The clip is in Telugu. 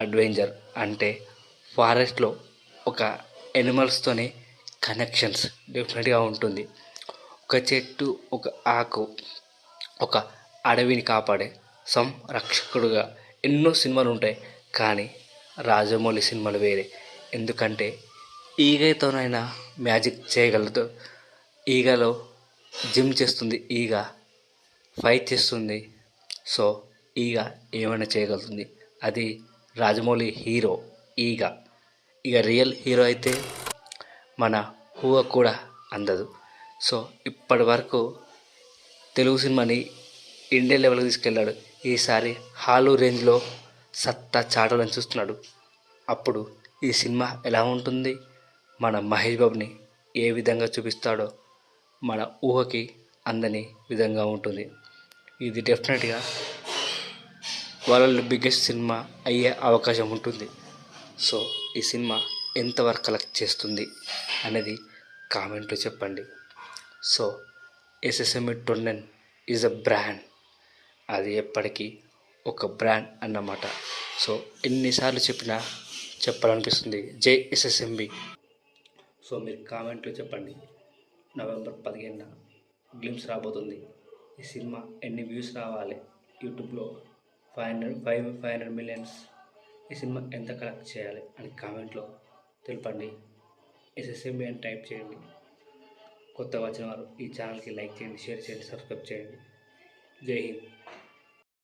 అడ్వెంచర్ అంటే ఫారెస్ట్లో ఒక ఎనిమల్స్తోనే కనెక్షన్స్ డెఫినెట్గా ఉంటుంది. ఒక చెట్టు, ఒక ఆకు, ఒక అడవిని కాపాడే సంరక్షకుడుగా ఎన్నో సినిమాలు ఉంటాయి. కానీ రాజమౌళి సినిమాలు వేరే. ఎందుకంటే ఈగతోనైనా మ్యాజిక్ చేయగలదు. ఈగలో జిమ్ చేస్తుంది, ఈగ ఫైట్ చేస్తుంది. సో ఈగ ఏమైనా చేయగలుగుతుంది. అది రాజమౌళి హీరో ఈగ. ఇక రియల్ హీరో అయితే మన ఊహ కూడా అందదు. సో ఇప్పటి వరకు తెలుగు సినిమాని ఇండియన్ లెవెల్కి తీసుకెళ్ళాడు. ఈసారి హాలు రేంజ్లో సత్తా చాటాలని చూస్తున్నాడు. అప్పుడు ఈ సినిమా ఎలా ఉంటుంది, మన మహేష్ బాబుని ఏ విధంగా చూపిస్తాడో మన ఊహకి అందని విధంగా ఉంటుంది. ఇది డెఫినెట్గా వరల్డ్ బిగ్గెస్ట్ సినిమా అయ్యే అవకాశం ఉంటుంది. సో ఈ సినిమా ఎంతవరకు కలెక్ట్ చేస్తుంది అనేది కామెంట్లో చెప్పండి. సో ఎస్ఎస్ఎంఈ టొర్నెన్ ఈజ్ అ బ్రాండ్. అది ఎప్పటికీ ఒక బ్రాండ్ అన్నమాట. సో ఎన్నిసార్లు చెప్పినా చెప్పాలనిపిస్తుంది, జై ఎస్ఎస్ఎంబి. సో మీరు కామెంట్లో చెప్పండి. నవంబర్ 15న గ్లిమ్స్ రాబోతుంది. ఈ సినిమా ఎన్ని వ్యూస్ రావాలి, యూట్యూబ్లో 500 మిలియన్స్ ఈ సినిమా ఎంత కలెక్ట్ చేయాలి అని కామెంట్లో తెలపండి. ఎస్ఎస్ఎంబి అని టైప్ చేయండి. కొత్తగా వచ్చిన వారు ఈ ఛానల్కి లైక్ చేయండి, షేర్ చేయండి, సబ్స్క్రైబ్ చేయండి. జై హింద్.